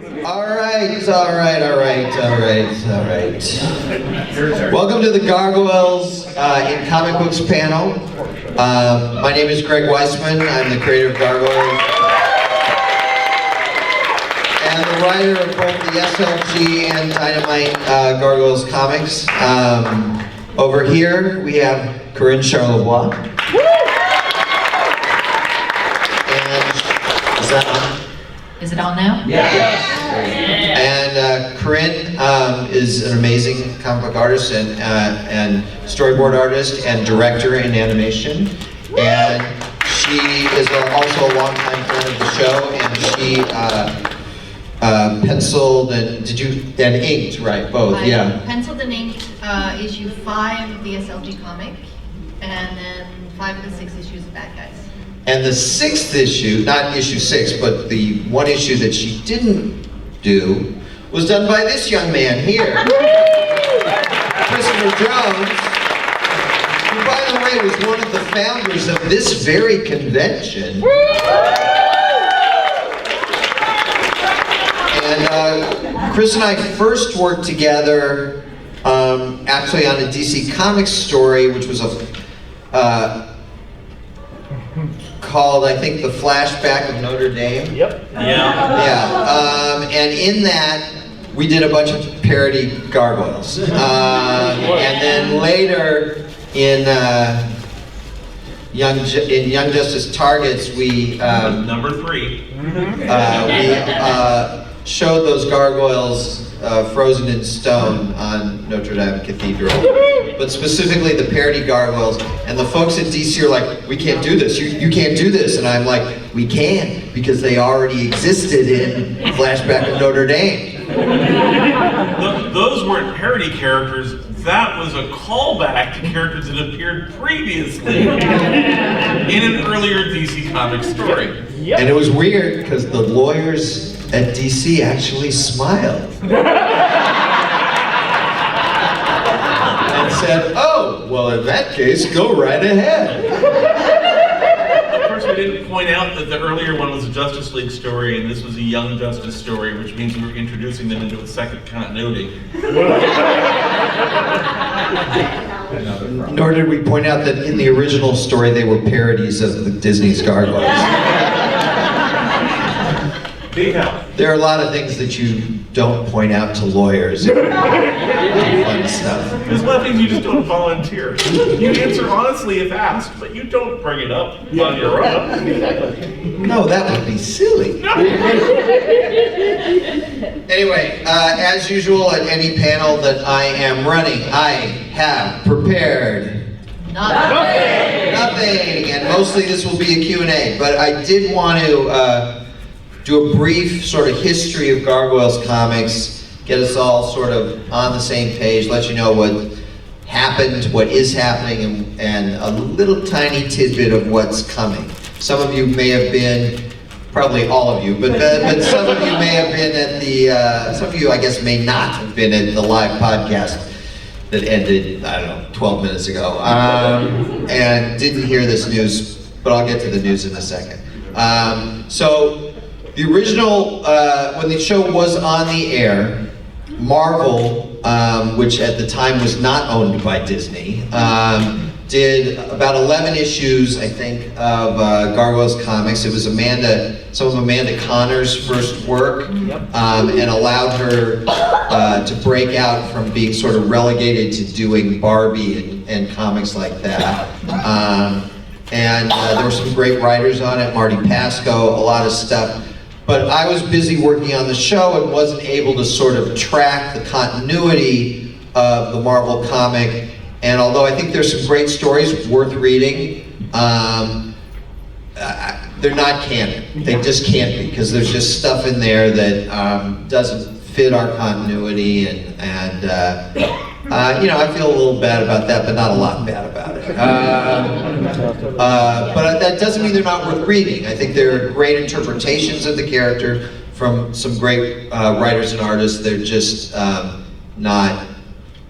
All right. Welcome to the Gargoyles in Comic Books panel. My name is Greg Weisman. I'm the creator of Gargoyles and the writer of both the SLG and Dynamite Gargoyles comics. Over here we have Karine Charlebois. And is that on? Is it on now? Yeah. And Karine is an amazing comic book artist and storyboard artist and director in animation. And she is also a longtime friend of the show. And she penciled and inked, right? Both, yeah. Penciled and inked issue 5 of the SLG comic, and then 5 of the 6 issues of Bad Guys. And the 6th issue, not issue 6, but the one issue that she didn't do was done by this young man here. Christopher Jones, who by the way was one of the founders of this very convention. And Chris and I first worked together actually on a DC Comics story, which was called, I think, The Flashback of Notre Dame. Yep. Yeah. And in that, we did a bunch of parody Gargoyles. And then later in Young Justice Targets, we number 3. We showed those gargoyles frozen in stone on Notre Dame Cathedral, but specifically the parody gargoyles. And the folks at DC are like, we can't do this, you can't do this. And I'm like, we can, because they already existed in Flashback of Notre Dame. Those weren't parody characters, that was a callback to characters that appeared previously in an earlier DC Comics story. Yep. And it was weird, because the lawyers at DC actually smiled. And said, oh, well in that case, go right ahead. Of course, we didn't point out that the earlier one was a Justice League story and this was a Young Justice story, which means we were introducing them into a second continuity. Nor did we point out that in the original story they were parodies of the Disney's Gargoyles. Big help. There are a lot of things that you don't point out to lawyers. Fun stuff. There's a lot of things you just don't volunteer. You answer honestly if asked, but you don't bring it up on your own. No, that would be silly. Anyway, as usual at any panel that I am running, I have prepared nothing. And mostly this will be a Q&A, but I did want to do a brief sort of history of Gargoyles comics, get us all sort of on the same page, let you know what happened, what is happening, and a little tiny tidbit of what's coming. Some of you may have been, probably all of you, but some of you may have been at the, some of you I guess may not have been at the live podcast that ended, I don't know, 12 minutes ago, and didn't hear this news, but I'll get to the news in a second. So, the original, when the show was on the air, Marvel, which at the time was not owned by Disney, did about 11 issues, I think, of Gargoyles comics. It was some of Amanda Connor's first work, and allowed her to break out from being sort of relegated to doing Barbie and comics like that. And there were some great writers on it, Marty Pasco, a lot of stuff. But I was busy working on the show and wasn't able to sort of track the continuity of the Marvel comic. And although I think there's some great stories worth reading, they're not canon. They just can't be, because there's just stuff in there that doesn't fit our continuity, and you know, I feel a little bad about that, but not a lot bad about it. But that doesn't mean they're not worth reading. I think they're great interpretations of the character from some great writers and artists. They're just not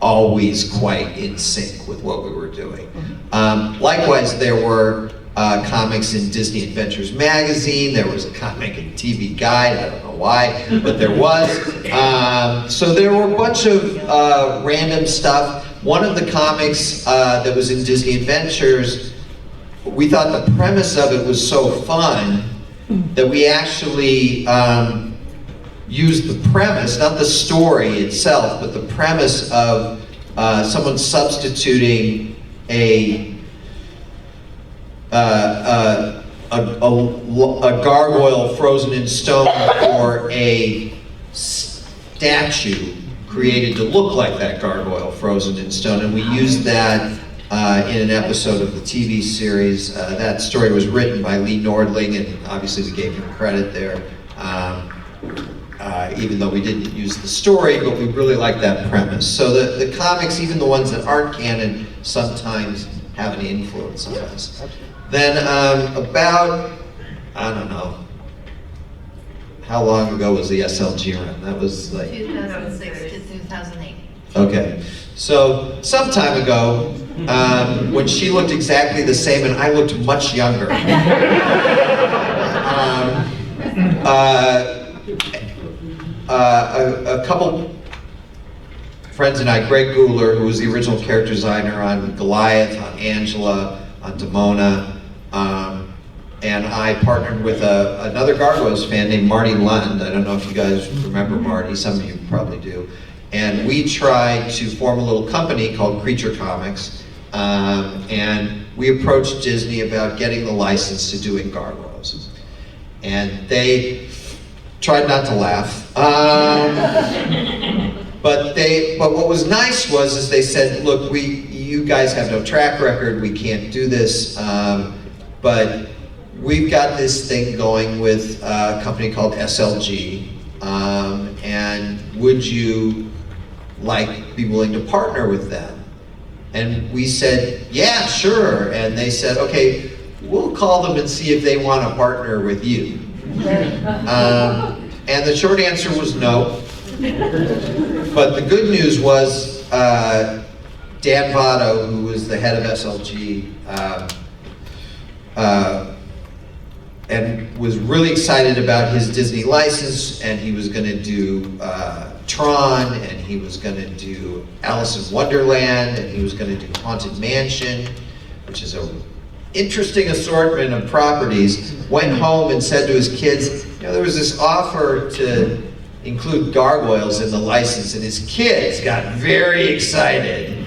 always quite in sync with what we were doing. Likewise, there were comics in Disney Adventures magazine. There was a comic in TV Guide. I don't know why, but there was. So there were a bunch of random stuff. One of the comics that was in Disney Adventures, we thought the premise of it was so fun that we actually used the premise, not the story itself, but the premise of someone substituting a gargoyle frozen in stone for a statue created to look like that gargoyle frozen in stone, and we used that in an episode of the TV series. That story was written by Lee Nordling, and obviously we gave him credit there, even though we didn't use the story, but we really liked that premise. So the comics, even the ones that aren't canon, sometimes have an influence on us. Then about, I don't know, how long ago was the SLG run? That was like 2006 to 2008. Okay, so some time ago, when she looked exactly the same and I looked much younger, a couple friends and I, Greg Guler, who was the original character designer on Goliath, on Angela, on Demona, and I partnered with another Gargoyles fan named Marty Lund. I don't know if you guys remember Marty, some of you probably do. And we tried to form a little company called Creature Comics, and we approached Disney about getting the license to doing Gargoyles. And they tried not to laugh. But what was nice was they said, look, you guys have no track record, we can't do this, but we've got this thing going with a company called SLG, and would you be willing to partner with them? And we said, yeah, sure. And they said, okay, we'll call them and see if they want to partner with you. And the short answer was no. But the good news was Dan Votto, who was the head of SLG, and was really excited about his Disney license, and he was going to do Tron, and he was going to do Alice in Wonderland, and he was going to do Haunted Mansion, which is an interesting assortment of properties. Went home and said to his kids, you know, there was this offer to include Gargoyles in the license, and his kids got very excited.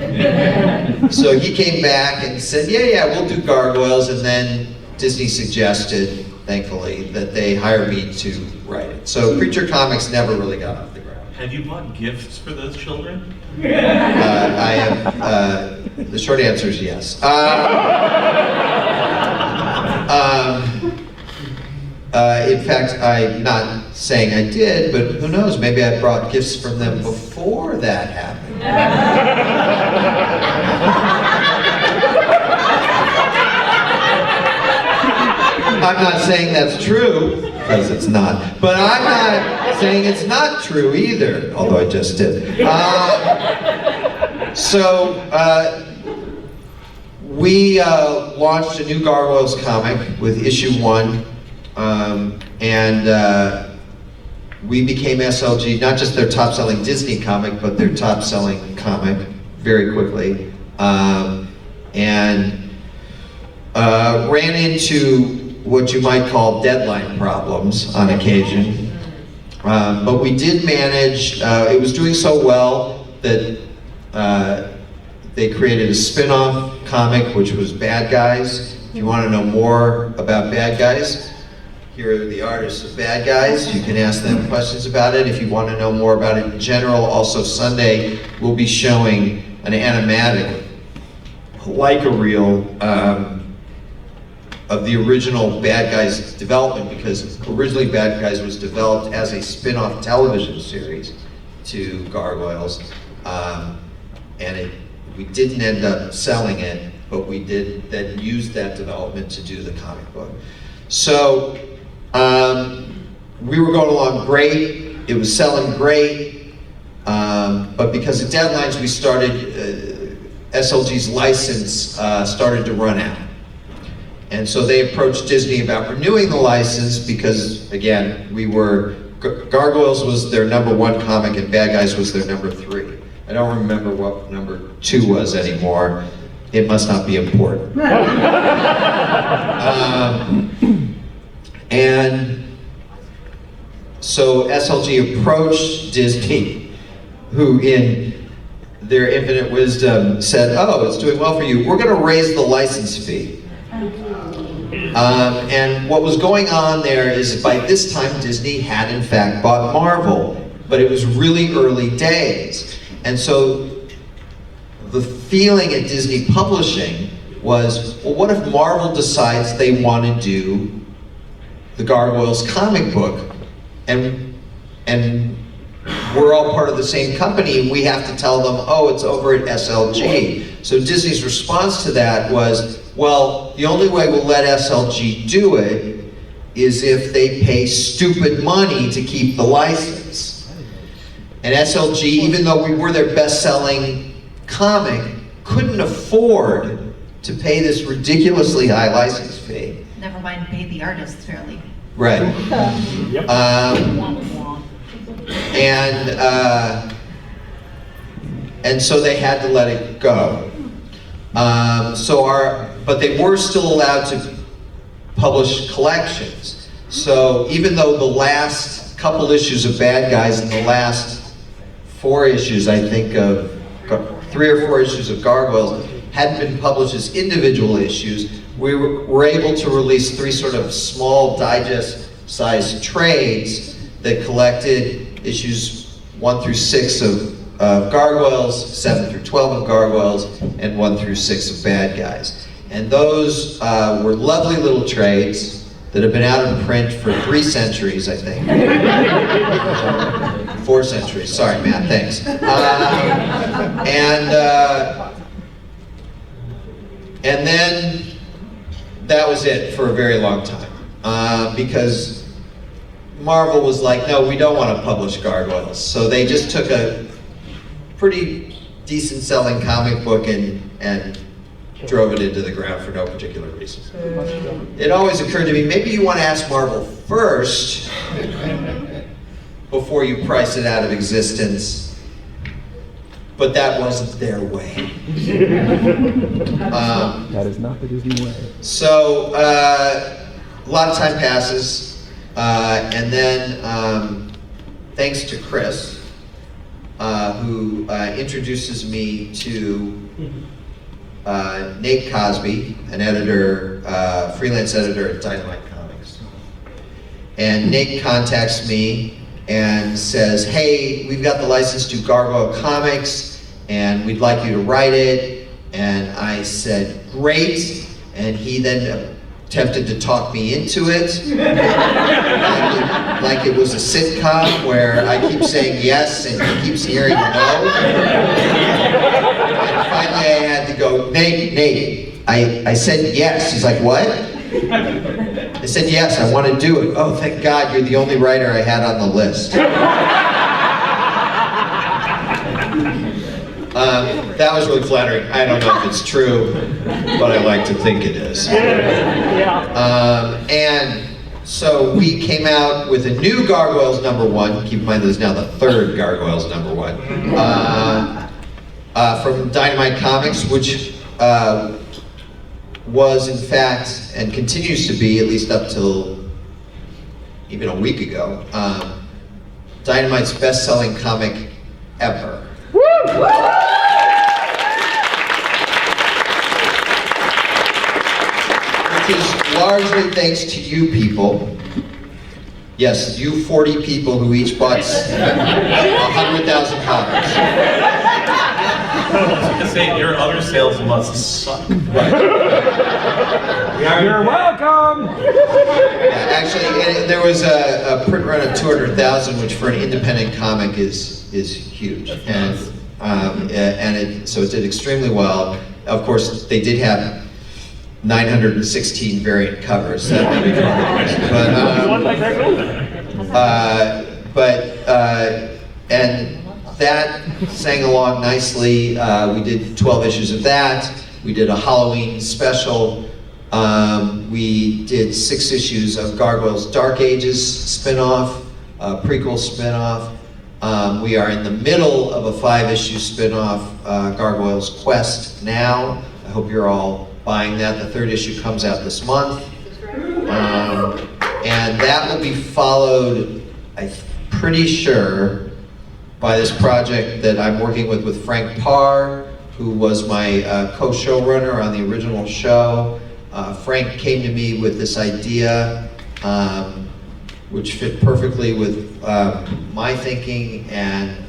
So he came back and said, yeah, we'll do Gargoyles, and then Disney suggested, thankfully, that they hire me to write it. So Creature Comics never really got off the ground. Have you bought gifts for those children? I have, the short answer is yes. In fact, I'm not saying I did, but who knows, maybe I brought gifts from them before that happened. I'm not saying that's true, because it's not, but I'm not saying it's not true either, although I just did. We launched a new Gargoyles comic with issue 1, and we became SLG, not just their top-selling Disney comic, but their top-selling comic very quickly, and ran into what you might call deadline problems on occasion. But we did manage, it was doing so well that they created a spin-off comic, which was Bad Guys. If you want to know more about Bad Guys, here are the artists of Bad Guys. You can ask them questions about it. If you want to know more about it in general, also Sunday, we'll be showing an animatic, like a reel, of the original Bad Guys development, because originally Bad Guys was developed as a spin-off television series to Gargoyles, and we didn't end up selling it, but we did then use that development to do the comic book. So we were going along great, it was selling great, but because of deadlines, we started, SLG's license started to run out. And so they approached Disney about renewing the license because, again, Gargoyles was their #1 comic and Bad Guys was their #3. I don't remember what #2 was anymore. It must not be important. And so SLG approached Disney, who in their infinite wisdom said, oh, it's doing well for you, we're gonna raise the license fee. And what was going on there is by this time Disney had in fact bought Marvel, but it was really early days. And so the feeling at Disney Publishing was, well, what if Marvel decides they want to do the Gargoyles comic book, and we're all part of the same company, and we have to tell them, oh, it's over at SLG. So Disney's response to that was, well, the only way we'll let SLG do it is if they pay stupid money to keep the license. And SLG, even though we were their best-selling comic, couldn't afford to pay this ridiculously high license fee. Never mind pay the artists fairly. Right. And so they had to let it go. But they were still allowed to publish collections. So even though the last couple issues of Bad Guys and the last 4 issues, I think, of 3 or 4 issues of Gargoyles hadn't been published as individual issues, we were able to release 3 sort of small digest-sized trades that collected issues 1 through 6 of Gargoyles, 7 through 12 of Gargoyles, and 1 through 6 of Bad Guys. And those were lovely little trades that have been out of print for 3 centuries, I think. 4 centuries, sorry Matt, thanks. And then that was it for a very long time. Because Marvel was like, no, we don't want to publish Gargoyles. So they just took a pretty decent selling comic book and drove it into the ground for no particular reason. It always occurred to me, maybe you want to ask Marvel first before you price it out of existence, but that wasn't their way. That is not the Disney way. So a lot of time passes, and then thanks to Chris, who introduces me to Nate Cosby, an editor, freelance editor at Dynamite Comics. And Nate contacts me and says, hey, we've got the license to Gargoyle Comics, and we'd like you to write it. And I said, great. And he then attempted to talk me into it, like it was a sitcom where I keep saying yes and he keeps hearing no. And finally I had to go, Nate, I said yes. He's like, what? I said yes, I want to do it. Oh, thank God, you're the only writer I had on the list. That was really flattering. I don't know if it's true, but I like to think it is. And so we came out with a new Gargoyles #1. Keep in mind this is now the 3rd Gargoyles #1 from Dynamite Comics, which was in fact and continues to be, at least up till even a week ago, Dynamite's best-selling comic ever. Which is largely thanks to you people. Yes, you 40 people who each bought 100,000 copies. I was going to say, your other sales must suck. Right. You're welcome! Yeah, actually, there was a print run of 200,000, which for an independent comic is huge, and so it did extremely well. Of course, they did have 916 variant covers. That would be and that sang along nicely. We did 12 issues of that. We did a Halloween special We did 6 issues of Gargoyles Dark Ages spin-off, prequel spin-off. We are in the middle of a 5-issue spin-off, Gargoyles Quest now. I hope you're all buying that. The 3rd issue comes out this month. And that will be followed, I'm pretty sure, by this project that I'm working with Frank Parr, who was my co-showrunner on the original show. Frank came to me with this idea, which fit perfectly with my thinking, and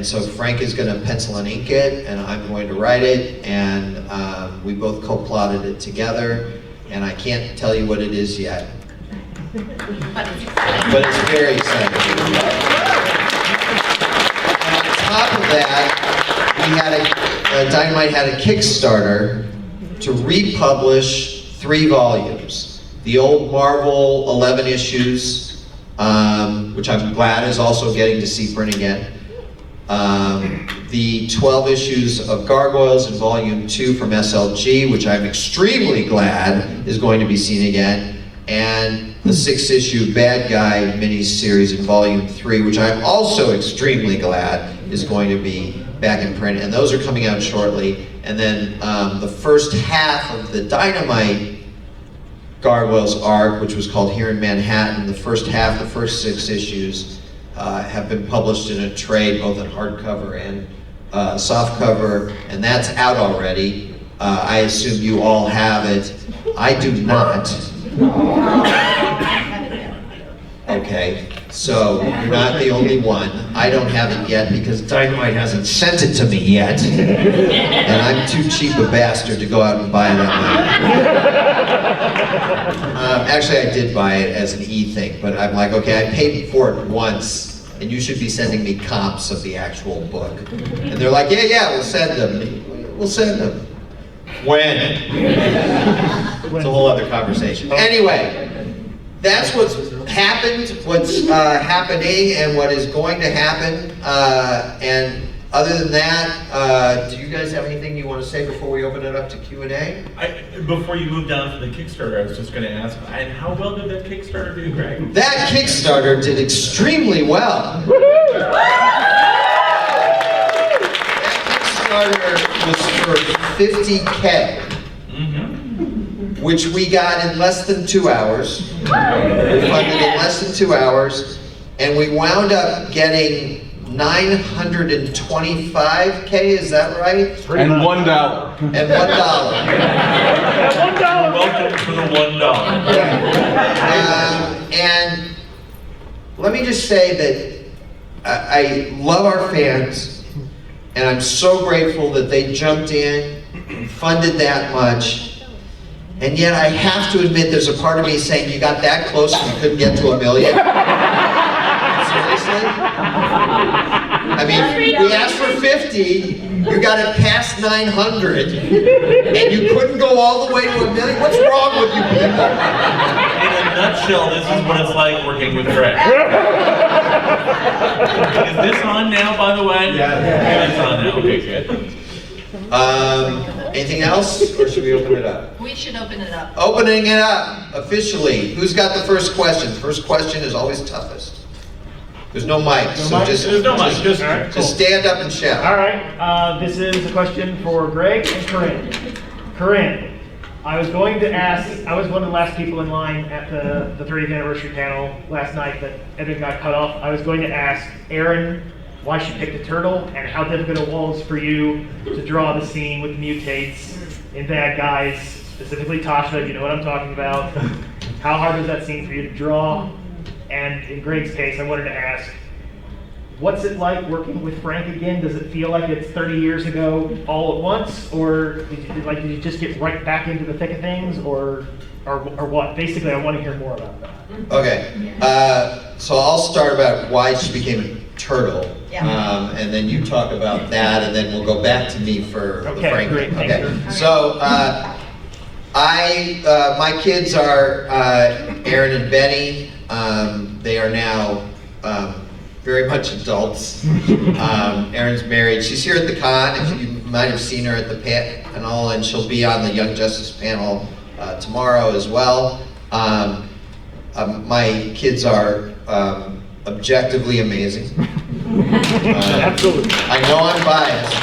so Frank is going to pencil and ink it, and I'm going to write it, and we both co-plotted it together, and I can't tell you what it is yet. But it's very exciting. On top of that, we had Dynamite had a Kickstarter to republish 3 volumes. The old Marvel 11 issues, which I'm glad is also getting to see print again. The 12 issues of Gargoyles in Volume 2 from SLG, which I'm extremely glad is going to be seen again. And the 6-issue Bad Guy mini-series in Volume 3, which I'm also extremely glad is going to be back in print. And those are coming out shortly. And then the first half of the Dynamite Gargoyles arc, which was called Here in Manhattan, the first half, the first 6 issues, have been published in a trade, both in hardcover and softcover, and that's out already. I assume you all have it. I do not. Okay, so you're not the only one. I don't have it yet because Dynamite hasn't sent it to me yet, and I'm too cheap a bastard to go out and buy it online. Actually, I did buy it as an e-thing, but I'm like, okay, I paid for it once, and you should be sending me copies of the actual book. And they're like, yeah, we'll send them. We'll send them. When? It's a whole other conversation. Anyway, that's what's happened, what's happening, and what is going to happen. And other than that, do you guys have anything you want to say before we open it up to Q&A? Before you move down to the Kickstarter, I was just going to ask, and how well did that Kickstarter do, Greg? That Kickstarter did extremely well. That Kickstarter was for $50K. Which we got in less than 2 hours. We funded in less than 2 hours, and we wound up getting $925K, is that right? And $1. And $1. You're welcome for the $1. And let me just say that I love our fans, and I'm so grateful that they jumped in and funded that much. And yet I have to admit there's a part of me saying, you got that close and you couldn't get to $1 million? Seriously? I mean, we asked for 50, you got it past 900, and you couldn't go all the way to $1 million? What's wrong with you people? In a nutshell, this is what it's like working with Greg. Is this on now, by the way? Yeah. It's on now, okay, good. Anything else, or should we open it up? We should open it up. Opening it up, officially. Who's got the first question? First question is always toughest. There's no mic, so just stand up and shout. All right, this is a question for Greg and Karine. Karine, I was going to ask, I was one of the last people in line at the 30th anniversary panel last night that Evan got cut off. I was going to ask Erin why she picked a turtle, and how difficult it was for you to draw the scene with the mutates in Bad Guys, specifically Tasha, you know what I'm talking about. How hard was that scene for you to draw? And in Greg's case, I wanted to ask, what's it like working with Frank again? Does it feel like it's 30 years ago all at once? Or did you just get right back into the thick of things, or what? Basically, I want to hear more about that. Okay, so I'll start about why she became a turtle. Yeah. And then you talk about that, and then we'll go back to me for the Frank. Great, okay. thanks. So my kids are Aaron and Benny. They are now very much adults. Erin's married. She's here at the con. If you might have seen her at the panel, and she'll be on the Young Justice panel tomorrow as well. My kids are objectively amazing. Absolutely. I know I'm biased,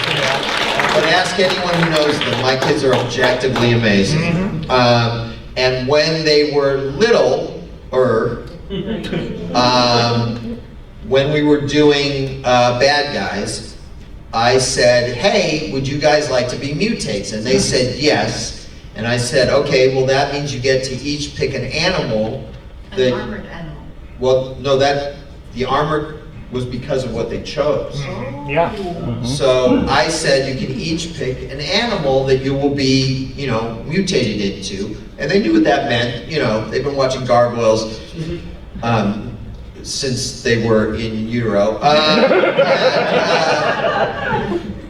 but ask anyone who knows them. My kids are objectively amazing. And when they were little, when we were doing Bad Guys, I said, hey, would you guys like to be mutates? And they said yes. And I said, okay, well that means you get to each pick an animal. An armored animal. Well, no, the armor was because of what they chose. Yeah. So I said you can each pick an animal that you will be, mutated into. And they knew what that meant. They've been watching Gargoyles since they were in utero.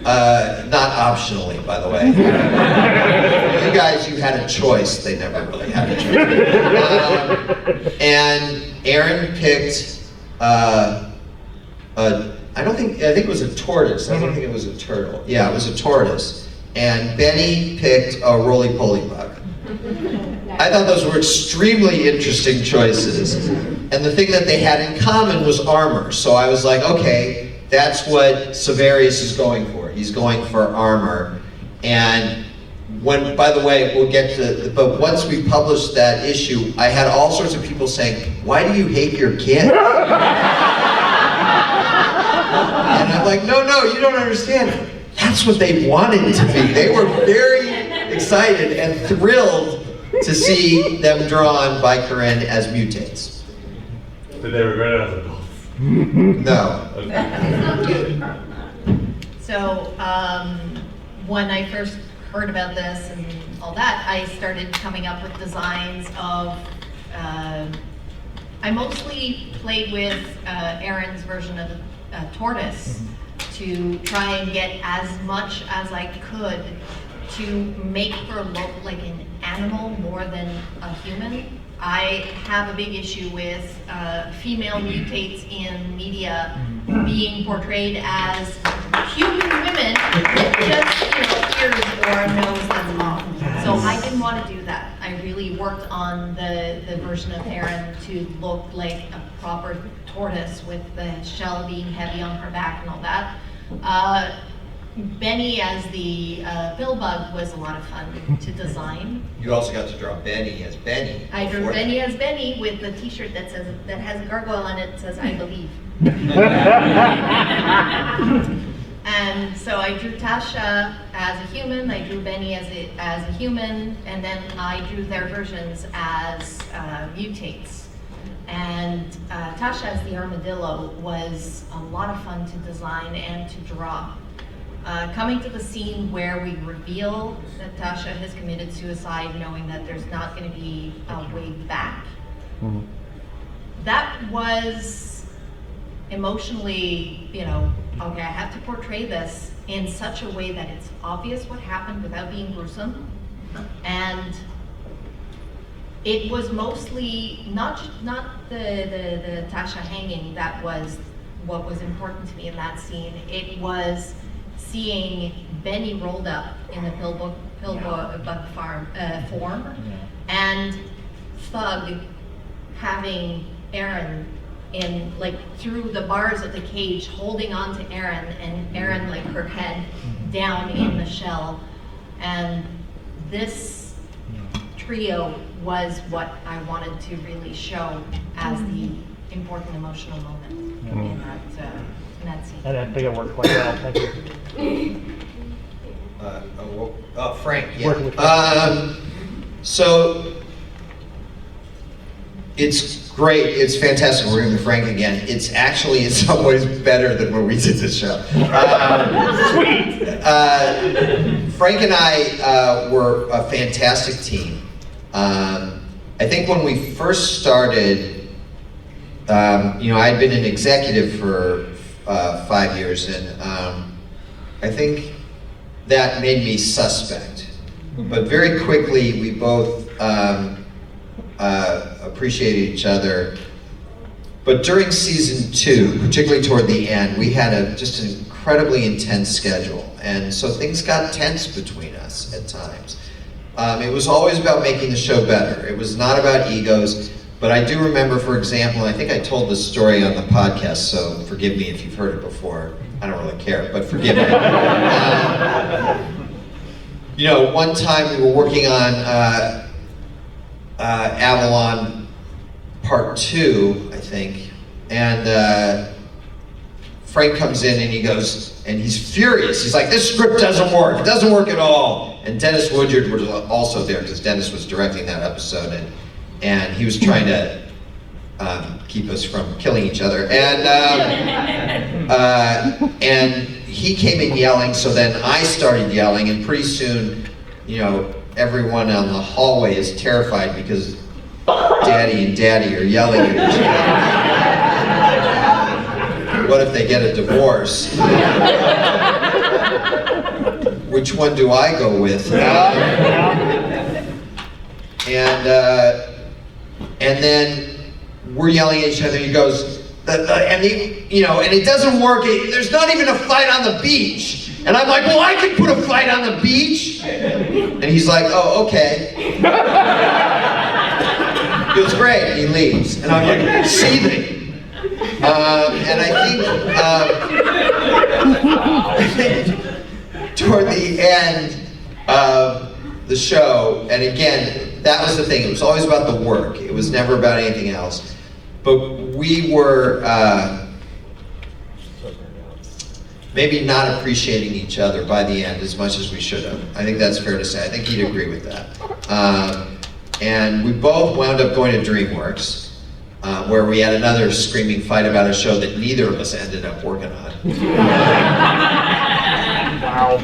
Not optionally, by the way. You guys, you had a choice. They never really had a choice. And Erin picked, I think it was a tortoise. I don't think it was a turtle. Yeah, it was a tortoise. And Benny picked a roly-poly bug. I thought those were extremely interesting choices. And the thing that they had in common was armor. So I was like, okay, that's what Severius is going for. He's going for armor. And by the way, we'll get to, but once we published that issue, I had all sorts of people saying, why do you hate your kids? And I'm like, no, you don't understand. That's what they wanted to be. They were very excited and thrilled to see them drawn by Karine as mutates. Did they regret it as adults? No. So when I first heard about this and all that, I started coming up with designs of, I mostly played with Erin's version of a tortoise to try and get as much as I could to make her look like an animal more than a human. I have a big issue with female mutates in media being portrayed as human women with just ears or a nose that's off. So I didn't want to do that. I really worked on the version of Erin to look like a proper tortoise with the shell being heavy on her back and all that. Benny as the pill bug was a lot of fun to design. You also got to draw Benny as Benny. I drew Benny as Benny with the T-shirt that has a gargoyle on it that says "I believe." And so I drew Tasha as a human. I drew Benny as a human, and then I drew their versions as mutates. And Tasha as the armadillo was a lot of fun to design and to draw. Coming to the scene where we reveal that Tasha has committed suicide, knowing that there's not going to be a way back, that was emotionally, okay, I have to portray this in such a way that it's obvious what happened without being gruesome. And it was mostly not the Tasha hanging that was what was important to me in that scene. It was seeing Benny rolled up in the pill bug form, and Thug having Erin in through the bars of the cage, holding on to Erin, and Erin her head down in the shell. And this trio was what I wanted to really show as the important emotional moment in that scene. And I think it worked quite well. Thank you. Frank, Working with yeah. So it's great. It's fantastic working with Frank again. It's actually in some ways better than when we did this show. Sweet. Frank and I were a fantastic team. I think when we first started, I'd been an executive for 5 years, and I think that made me suspect. But very quickly, we both appreciated each other, But during season 2, particularly toward the end, we had just an incredibly intense schedule. And so things got tense between us at times. It was always about making the show better. It was not about egos. But I do remember, for example, I think I told this story on the podcast, so forgive me if you've heard it before. I don't really care, but forgive me. You know, one time we were working on Avalon Part 2, I think, and Frank comes in and he goes, and he's furious. He's like, this script doesn't work. It doesn't work at all. And Dennis Woodyard was also there because Dennis was directing that episode, and he was trying to keep us from killing each other. And he came in yelling, so then I started yelling, and pretty soon, you know, everyone on the hallway is terrified because Daddy and Daddy are yelling at each other. What if they get a divorce? Which one do I go with? And then we're yelling at each other. He goes, and it doesn't work. There's not even a fight on the beach. And I'm like, well, I could put a fight on the beach. And he's like, oh, okay. He goes, great. And he leaves. And I'm like, seething. And I think toward the end of the show, and again, that was the thing. It was always about the work. It was never about anything else. But we were maybe not appreciating each other by the end as much as we should have. I think that's fair to say. I think he'd agree with that. And we both wound up going to DreamWorks, where we had another screaming fight about a show that neither of us ended up working on. Wow.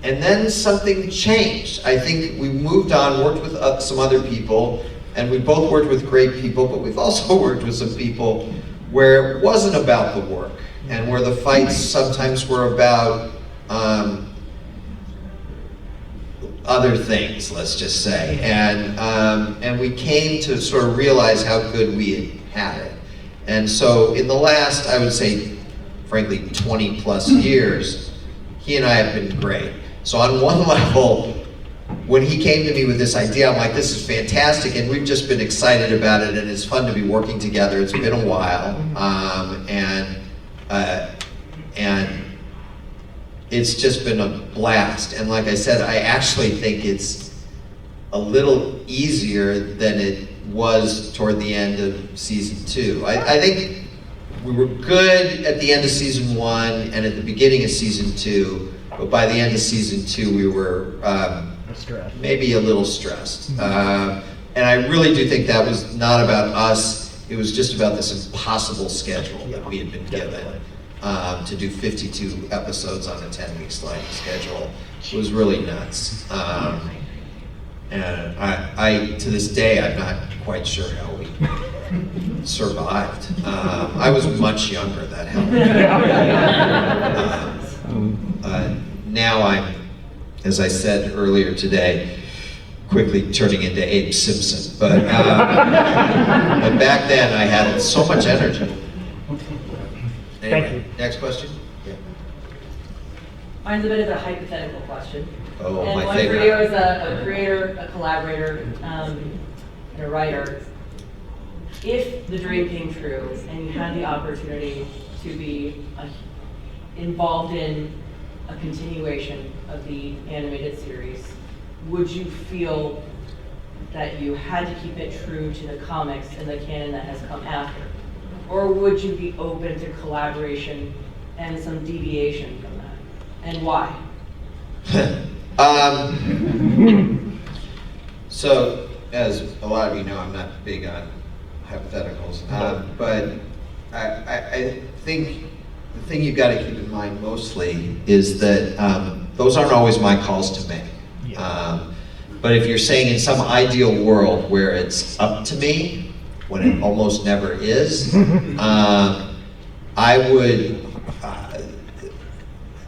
And then something changed. I think we moved on, worked with some other people, and we both worked with great people, but we've also worked with some people where it wasn't about the work, and where the fights sometimes were about other things, let's just say. And we came to sort of realize how good we had it. And so in the last, I would say, frankly, 20 plus years, he and I have been great. So on one level, when he came to me with this idea, I'm like, this is fantastic, and we've just been excited about it, and it's fun to be working together. It's been a while, and it's just been a blast. And like I said, I actually think it's a little easier than it was toward the end of season 2. I think we were good at the end of season 1 and at the beginning of season 2, but by the end of season 2, we were maybe a little stressed. And I really do think that was not about us. It was just about this impossible schedule that we had been given to do 52 episodes on a 10-week sliding schedule. It was really nuts. And I, to this day, I'm not quite sure how we survived. I was much younger, that helped. Now I'm, as I said earlier today, quickly turning into Abe Simpson. But back then I had so much energy. Anyway, Thank you. Next question? Yeah. Mine's a bit of a hypothetical question. Oh, and my one favorite. for you as a creator, a collaborator, and a writer. If the dream came true and you had the opportunity to be involved in a continuation of the animated series, would you feel that you had to keep it true to the comics and the canon that has come after? Or would you be open to collaboration and some deviation from that? And why? So, as a lot of you know, I'm not big on hypotheticals, but I think the thing you've got to keep in mind mostly is that those aren't always my calls to make. But if you're saying in some ideal world where it's up to me, when it almost never is, I would,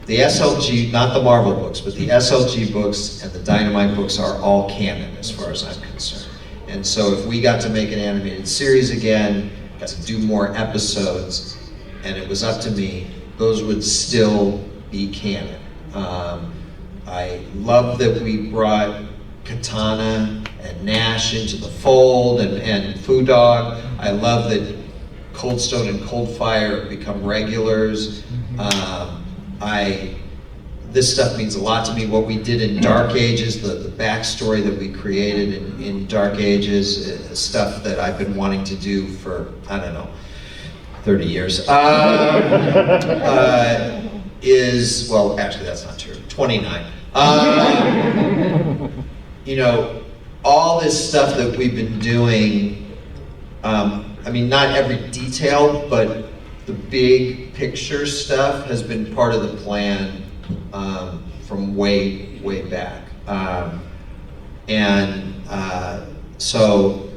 the SLG, not the Marvel books, but the SLG books and the Dynamite books are all canon as far as I'm concerned. And so if we got to make an animated series again, got to do more episodes, and it was up to me, those would still be canon. I love that we brought Katana and Nash into the fold, and Foo Dog. I love that Cold Stone and Cold Fire have become regulars. This stuff means a lot to me. What we did in Dark Ages, the backstory that we created in Dark Ages, stuff that I've been wanting to do for, I don't know, 30 years. Is, well, actually that's not true, 29. You know, all this stuff that we've been doing, I mean, not every detail, but the big picture stuff has been part of the plan from way, way back. So,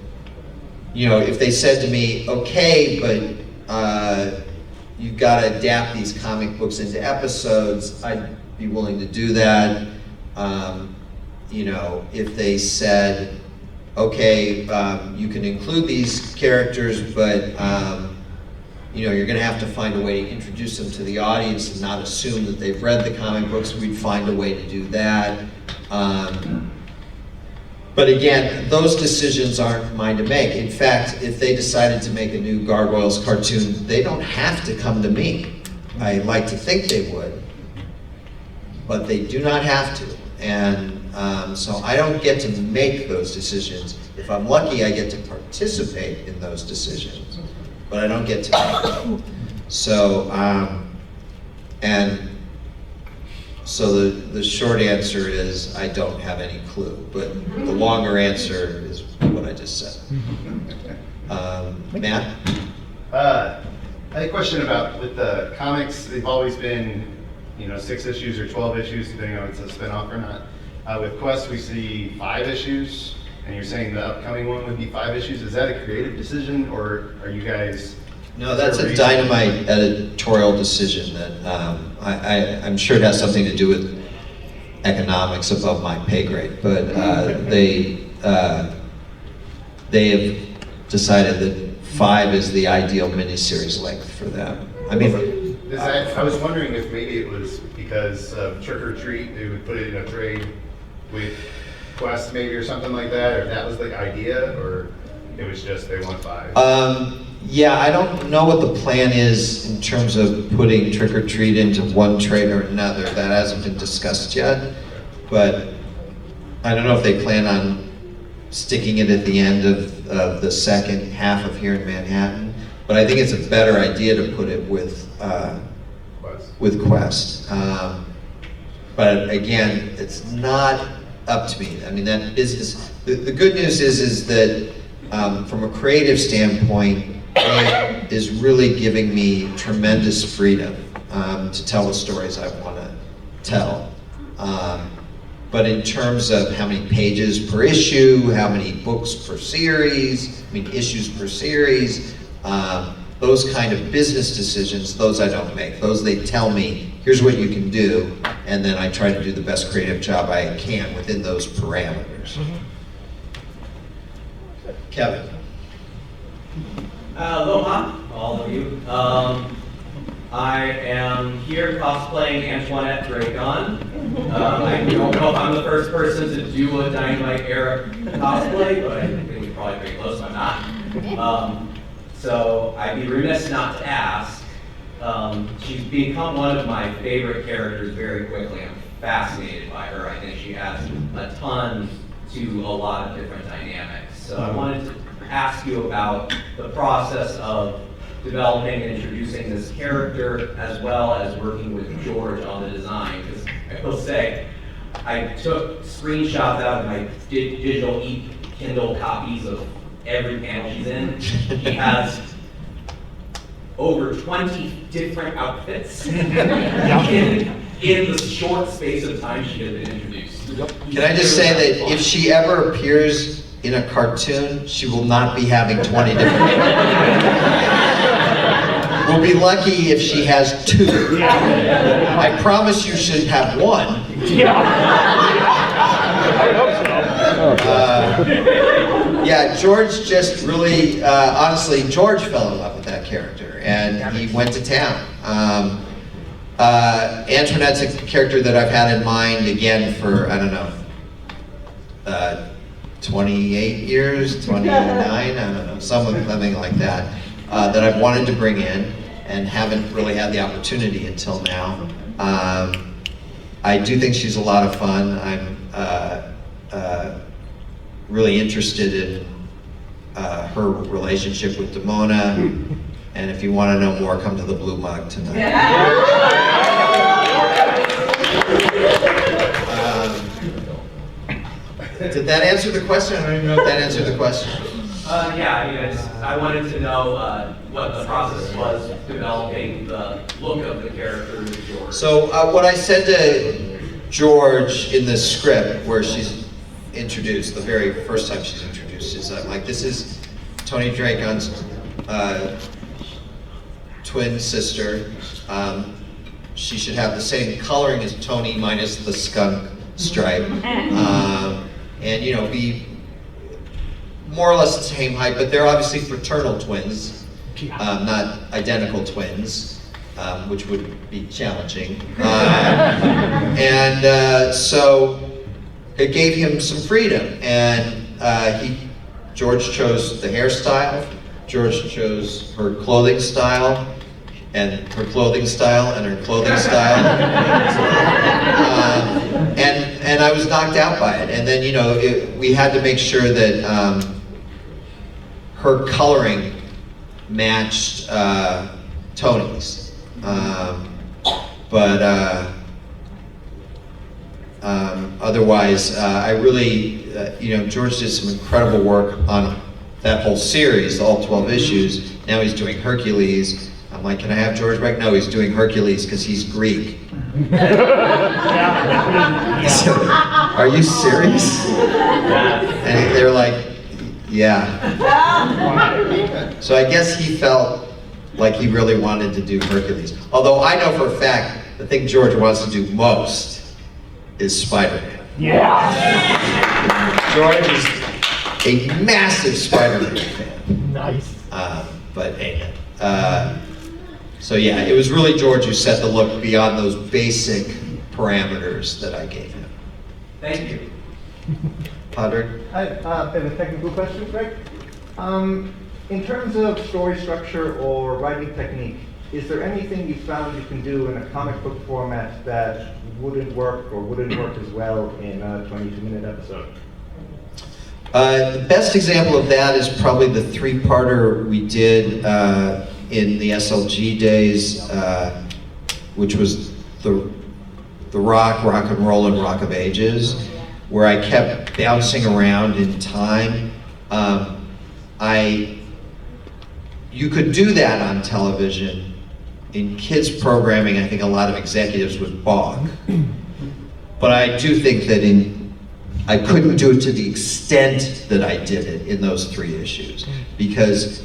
you know, if they said to me, okay, but you've got to adapt these comic books into episodes, I'd be willing to do that. You know, if they said, okay, you can include these characters, but you know, you're going to have to find a way to introduce them to the audience and not assume that they've read the comic books, we'd find a way to do that. But again, those decisions aren't mine to make. In fact, if they decided to make a new Gargoyles cartoon, they don't have to come to me. I like to think they would, but they do not have to. And so I don't get to make those decisions. If I'm lucky, I get to participate in those decisions, but I don't get to make them. So, so the short answer is I don't have any clue, but the longer answer is what I just said. Matt? I had a question about, with the comics, they've always been, you know, 6 issues or 12 issues, depending on if it's a spinoff or not. With Quest, we see 5 issues, and you're saying the upcoming one would be 5 issues. Is that a creative decision, or are you guys? No, that's a Dynamite editorial decision that I'm sure it has something to do with economics above my pay grade, but they have decided that 5 is the ideal miniseries length for them. I mean, I was wondering if maybe it was because of Trick or Treat, they would put it in a trade with Quest maybe or something like that, or that was the idea, or it was just they want 5? Yeah, I don't know what the plan is in terms of putting Trick or Treat into one trade or another. That hasn't been discussed yet, but I don't know if they plan on sticking it at the end of the second half of Here in Manhattan. But I think it's a better idea to put it with Quest. But again, it's not up to me. I mean, that business. The good news is that from a creative standpoint, it is really giving me tremendous freedom to tell the stories I want to tell. But in terms of how many pages per issue, how many books per series, I mean issues per series, those kind of business decisions, those I don't make. Those they tell me, here's what you can do, and then I try to do the best creative job I can within those parameters. Kevin. Aloha, all of you. I am here cosplaying Antoinette Dracon. I don't know if I'm the first person to do a Dynamite era cosplay, but I think we're probably pretty close if I'm not. So I'd be remiss not to ask. She's become one of my favorite characters very quickly. I'm fascinated by her. I think she adds a ton to a lot of different dynamics. So I wanted to ask you about the process of developing and introducing this character, as well as working with George on the design. Because I will say, I took screenshots out of my digital Kindle copies of every panel she's in. She has over 20 different outfits in the short space of time she has been introduced. Can I just say that if she ever appears in a cartoon, she will not be having 20 different. We'll be lucky if she has 2. I promise you should have 1. Yeah. I would hope so. Yeah, George just really, honestly, George fell in love with that character, and he went to town. Antoinette's a character that I've had in mind again for, I don't know, 28 years, 29, I don't know, something like that, that I've wanted to bring in and haven't really had the opportunity until now. I do think she's a lot of fun. I'm really interested in her relationship with Damona, and if you want to know more, come to the Blue Mug tonight. Did that answer the question? I don't even know if that answered the question. Yeah, I mean, I wanted to know what the process was developing the look of the character with George. So what I said to George in the script where she's introduced, the very first time she's introduced, is I'm like, this is Tony Dracon's twin sister. She should have the same coloring as Tony minus the skunk stripe. And you know, be more or less the same height, but they're obviously fraternal twins, not identical twins, which would be challenging. So it gave him some freedom, and George chose the hairstyle, George chose her clothing style, and her clothing style, and her clothing style. And I was knocked out by it. And then, you know, we had to make sure that her coloring matched Tony's. Otherwise, I really, you know, George did some incredible work on that whole series, all 12 issues. Now he's doing Hercules. I'm like, can I have George back? No, he's doing Hercules because he's Greek. So, are you serious? And they're like, yeah. So I guess he felt like he really wanted to do Hercules. Although I know for a fact, the thing George wants to do most is Spider-Man. Yeah. George is a massive Spider-Man fan. Nice. But anyway. So yeah, it was really George who set the look beyond those basic parameters that I gave him. Thank you. Padraig? I have a technical question, Greg. In terms of story structure or writing technique, is there anything you found you can do in a comic book format that wouldn't work or wouldn't work as well in a 22-minute episode? The best example of that is probably the three-parter we did in the SLG days, which was the Rock and Roll, and Rock of Ages, where I kept bouncing around in time. You could do that on television. In kids programming, I think a lot of executives would balk. But I do think that I couldn't do it to the extent that I did it in those 3 issues. Because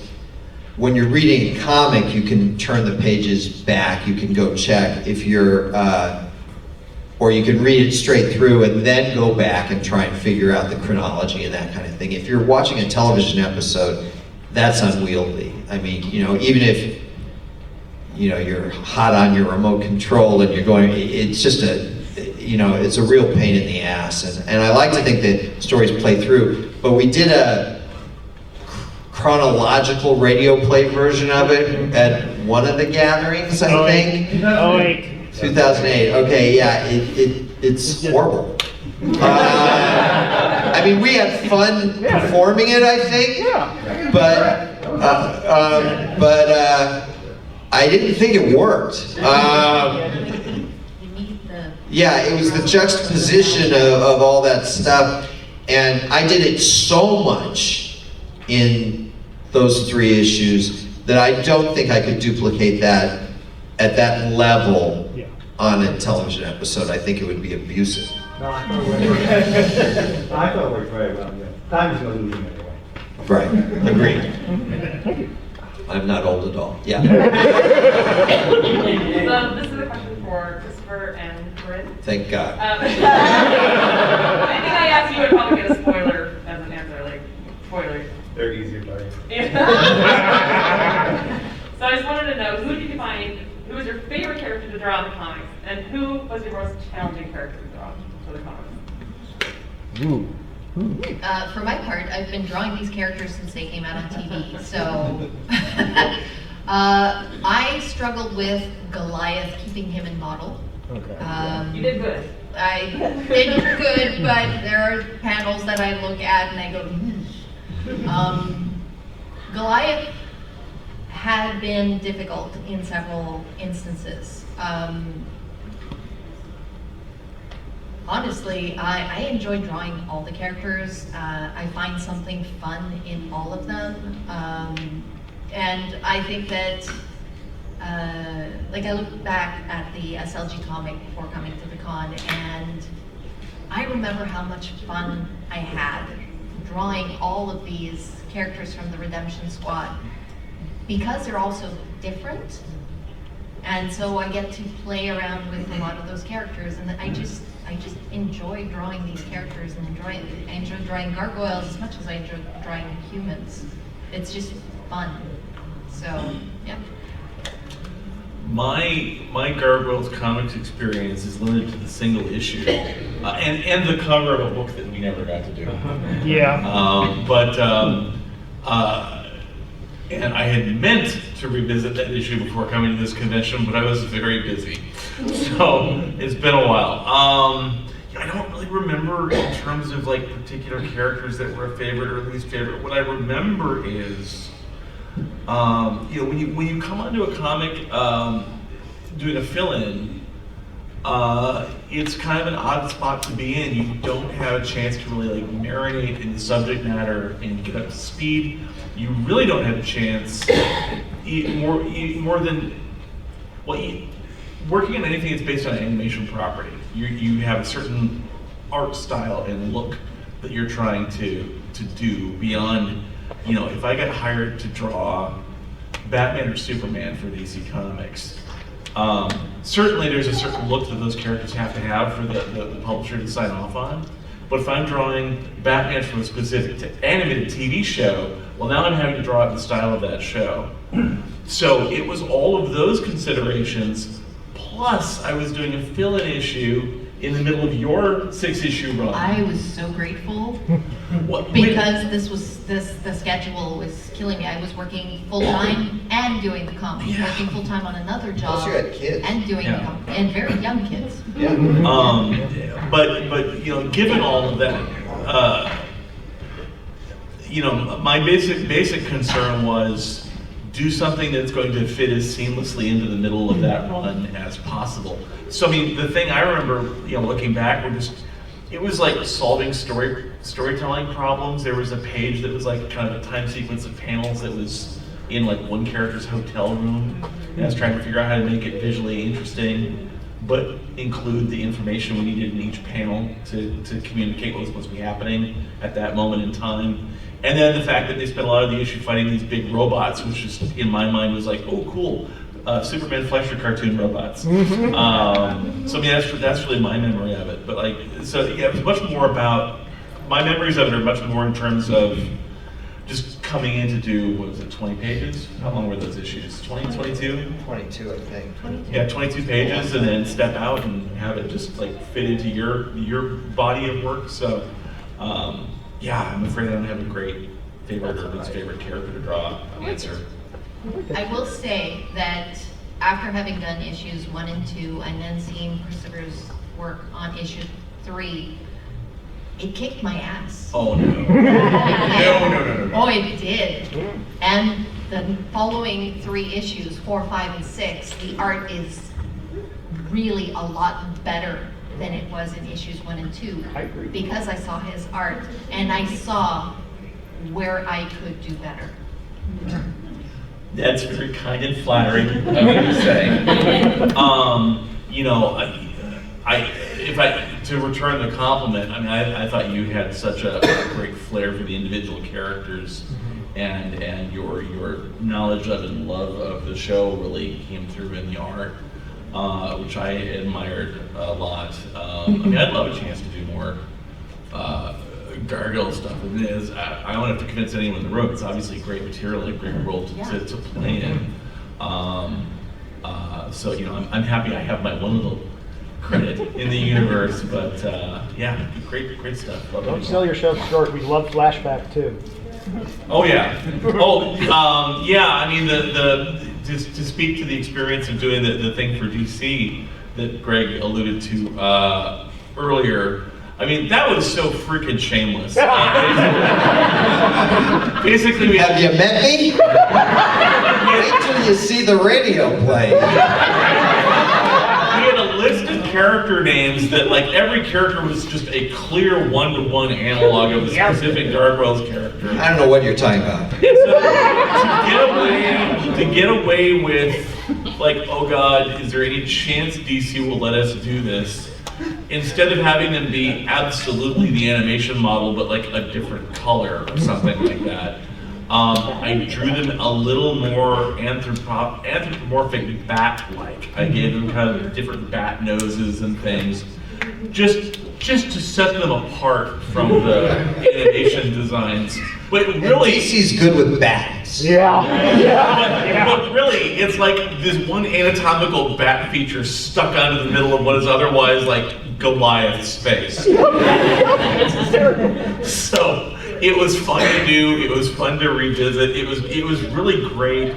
when you're reading a comic, you can turn the pages back, you can go check if you're, or you can read it straight through and then go back and try and figure out the chronology and that kind of thing. If you're watching a television episode, that's unwieldy. I mean, you know, even if, you know, you're hot on your remote control and you're going, it's just you know, it's a real pain in the ass. And I like to think that stories play through, but we did a chronological radio play version of it at one of the gatherings, I think. 2008. Okay, yeah, it's horrible. I mean, we had fun performing it, I think, but I didn't think it worked. Yeah, it was the juxtaposition of all that stuff, and I did it so much in those 3 issues that I don't think I could duplicate that at that level on a television episode. I think it would be abusive. No, I thought it worked. I thought it worked very well. Yeah. Time is an illusion anyway. Right, agreed. I'm not old at all. Yeah. So this is a question for Christopher and Karine. Thank God. Anything I ask you would probably get a spoiler. everybody. So I just wanted to know, who was your favorite character to draw in the comics, and who was your most challenging character to draw for the comics? For my part, I've been drawing these characters since they came out on TV, so I struggled with Goliath, keeping him in model. Okay. You did good. I did good, but there are panels that I look at and I go, Goliath had been difficult in several instances. Honestly, I enjoy drawing all the characters. I find something fun in all of them. And I think that, like I look back at the SLG comic before coming to the con, and I remember how much fun I had drawing all of these characters from the Redemption Squad, because they're also different. And so I get to play around with a lot of those characters, and I just enjoy drawing these characters, and I enjoy drawing gargoyles as much as I enjoy drawing humans. It's just fun. So, yeah. My Gargoyles comics experience is limited to the single issue, and the cover of a book that we never got to do. Yeah. And I had meant to revisit that issue before coming to this convention, but I was very busy. So it's been a while. I don't really remember in terms of like particular characters that were a favorite or least favorite. What I remember is, when you come onto a comic doing a fill-in, it's kind of an odd spot to be in. You don't have a chance to really like marinate in the subject matter and get up to speed. You really don't have a chance, working on anything that's based on animation property. You have a certain art style and look that you're trying to do beyond, if I got hired to draw Batman or Superman for DC Comics, certainly there's a certain look that those characters have to have for the publisher to sign off on. But if I'm drawing Batman from a specific animated TV show, well, now I'm having to draw it in the style of that show. So it was all of those considerations, plus I was doing a fill-in issue in the middle of your 6-issue run. I was so grateful because the schedule was killing me. I was working full-time and doing the comic, working full-time on another job. Plus you had kids. And doing the comic, and very young kids. Yeah. But given all of that, my basic concern was do something that's going to fit as seamlessly into the middle of that run as possible. So the thing I remember, looking back, it was like solving storytelling problems. There was a page that was like kind of a time sequence of panels that was in like one character's hotel room, and I was trying to figure out how to make it visually interesting, but include the information we needed in each panel to communicate what was supposed to be happening at that moment in time. And then the fact that they spent a lot of the issue fighting these big robots, which just in my mind was like, oh, cool, Superman Fleischer cartoon robots. So that's really my memory of it. But it was much more about, my memories of it are much more in terms of just coming in to do, 20 pages? How long were those issues? 20, 22? 22, I think. Yeah, 22 pages, and then step out and have it just fit into your body of work. So, I'm afraid I don't have a great favorite or least favorite character to draw answer. I will say that after having done issues 1 and 2, and then seeing Christopher's work on issue 3, it kicked my ass. Oh no. No. Oh, it did. And the following 3 issues, 4, 5, and 6, the art is really a lot better than it was in issues 1 and 2. I agree. Because I saw his art, and I saw where I could do better. That's very kind and flattering of you to say. To return the compliment, I thought you had such a great flair for the individual characters, and your knowledge of and love of the show really came through in the art, which I admired a lot. I'd love a chance to do more Gargoyle stuff. I mean, I don't have to convince anyone in the room. It's obviously great material, a great world to play in. So I'm happy I have my one little credit in the universe. But yeah, great stuff. Love Don't it. sell your show short. We love flashback too. Oh yeah. Yeah. I mean, to speak to the experience of doing the thing for DC that Greg alluded to earlier. I mean, that was so freaking shameless. Basically, we Have you met me? Wait till you see the radio play. We had a list of character names that, like, every character was just a clear one-to-one analog of a specific Gargoyles character. I don't know what you're talking about. So to get away with, like, oh God, is there any chance DC will let us do this? Instead of having them be absolutely the animation model, but like a different color or something like that, I drew them a little more anthropomorphic bat-like. I gave them kind of different bat noses and things, just to set them apart from the animation designs. But really, DC's good with bats. But really, it's like this one anatomical bat feature stuck onto the middle of what is otherwise like Goliath's face. So it was fun to do. It was fun to revisit. It was really great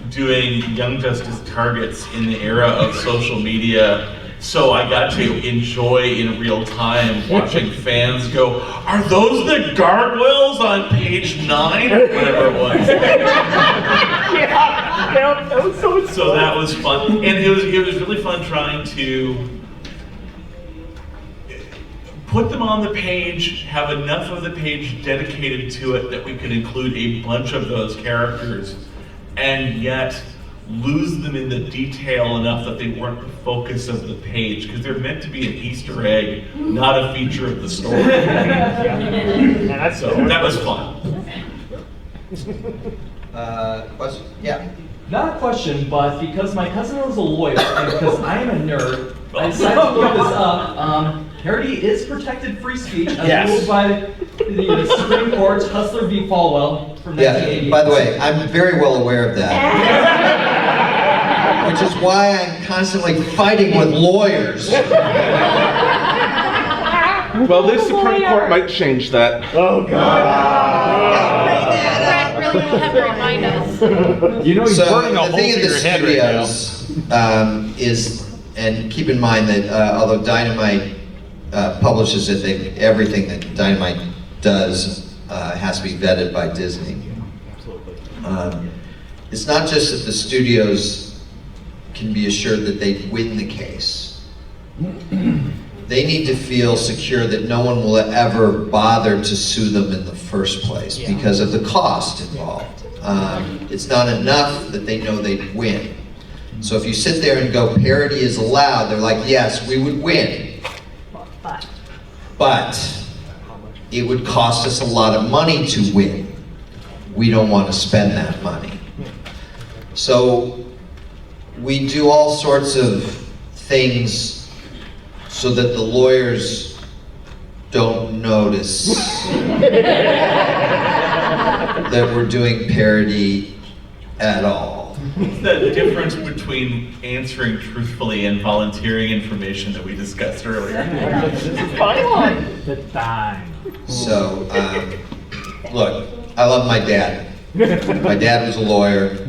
doing Young Justice targets in the era of social media. So I got to enjoy in real time watching fans go, "Are those the Gargoyles on page 9?" or whatever it was. That was So that was fun, and it was really fun trying to put them on the page, have enough of the page dedicated to it that we could include a bunch of those characters, and yet lose them in the detail enough that they weren't the focus of the page, because they're meant to be an Easter egg, not a feature of the story. So that was fun. Question? Yeah. Not a question, but because my cousin was a lawyer and because I am a nerd, I decided to look this up. Parody is protected free speech as ruled by the Supreme Court's Hustler v. Falwell from 1988. Yeah, by the way, I'm very well aware of that. Which is why I'm constantly fighting with lawyers. Well, this Supreme Court might change that. Oh God! Brad really will have to remind us. You know he's burning a the hole thing in through the your head right now. studios is, and keep in mind that although Dynamite publishes it, everything that Dynamite does has to be vetted by Disney. Absolutely. It's not just that the studios can be assured that they win the case. They need to feel secure that no one will ever bother to sue them in the first place because of the cost involved. It's not enough that they know they'd win. So if you sit there and go, parody is allowed, they're like, yes, we would win. But it would cost us a lot of money to win. We don't want to spend that money. So we do all sorts of things so that the lawyers don't notice that we're doing parody at all. What's the difference between answering truthfully and volunteering information that we discussed earlier? The time. So, look, I love my dad. My dad was a lawyer.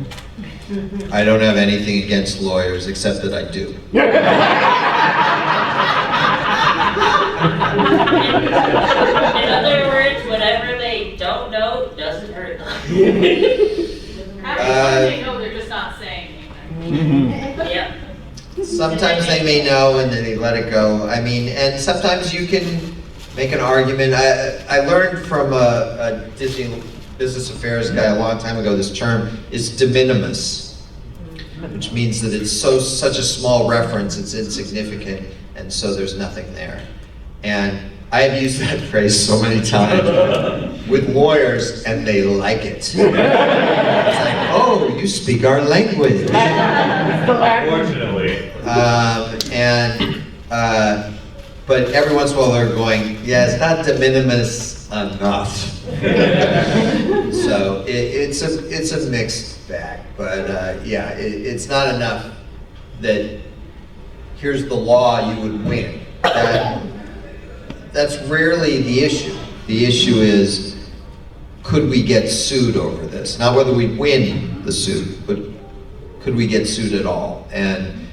I don't have anything against lawyers, except that I do. In other words, whatever they don't know doesn't hurt them. Actually, they know, they're just not saying anything. Yep. Sometimes they may know and then they let it go. I mean, and sometimes you can make an argument. I learned from a Disney business affairs guy a long time ago, this term is de minimis, which means that it's such a small reference, it's insignificant, and so there's nothing there. And I have used that phrase so many times with lawyers, and they like it. It's like, oh, you speak our language. Unfortunately. but every once in a while they're going, yeah, it's not de minimis enough. So it's a mixed bag, but yeah, it's not enough that here's the law, you would win. That's rarely the issue. The issue is, could we get sued over this? Not whether we win the suit, but could we get sued at all? And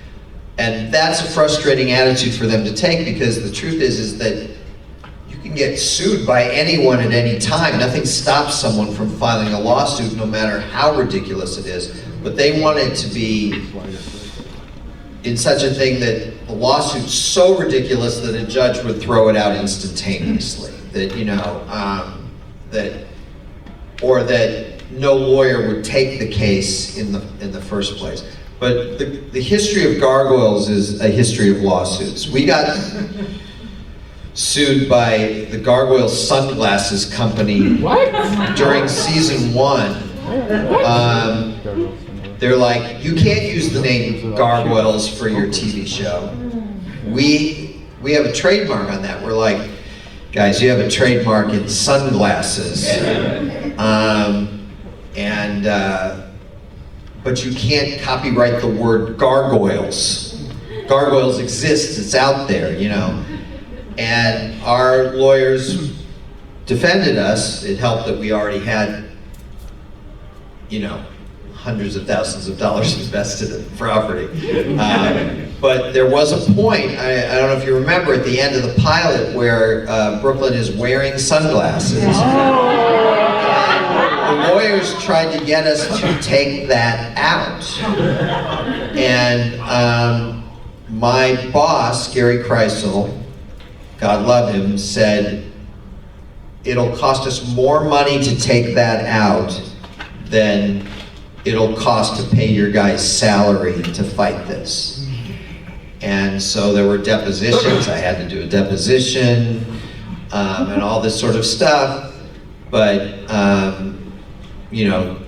that's a frustrating attitude for them to take, because the truth is that you can get sued by anyone at any time. Nothing stops someone from filing a lawsuit, no matter how ridiculous it is. But they want it to be in such a thing that the lawsuit's so ridiculous that a judge would throw it out instantaneously. That, you know, or that no lawyer would take the case in the first place. But the history of Gargoyles is a history of lawsuits. We got sued by the Gargoyles sunglasses company during season 1. They're like, you can't use the name Gargoyles for your TV show. We have a trademark on that. We're like, guys, you have a trademark in sunglasses. But you can't copyright the word gargoyles. Gargoyles exist, it's out there, you know. And our lawyers defended us. It helped that we already had, you know, hundreds of thousands of dollars invested in property. But there was a point, I don't know if you remember, at the end of the pilot where Brooklyn is wearing sunglasses. The lawyers tried to get us to take that out. And my boss, Gary Kreisel, God love him, said, it'll cost us more money to take that out than it'll cost to pay your guy's salary to fight this. And so there were depositions, I had to do a deposition, and all this sort of stuff, but you know,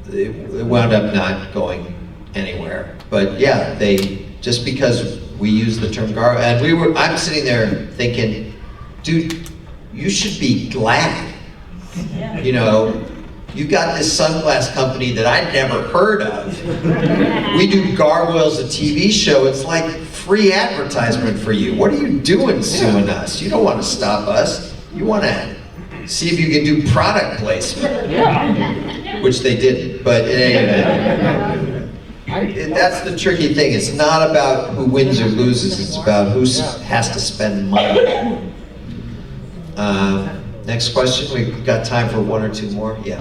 it wound up not going anywhere. But yeah, just because we use the term gargoyle, and I'm sitting there thinking, dude, you should be glad. You know, you got this sunglass company that I'd never heard of. We do Gargoyles, a TV show. It's like free advertisement for you. What are you doing suing us? You don't want to stop us. You want to see if you can do product placement. Which they didn't, but that's the tricky thing. It's not about who wins or loses. It's about who has to spend money. Next question. We've got time for one or two more. Yeah.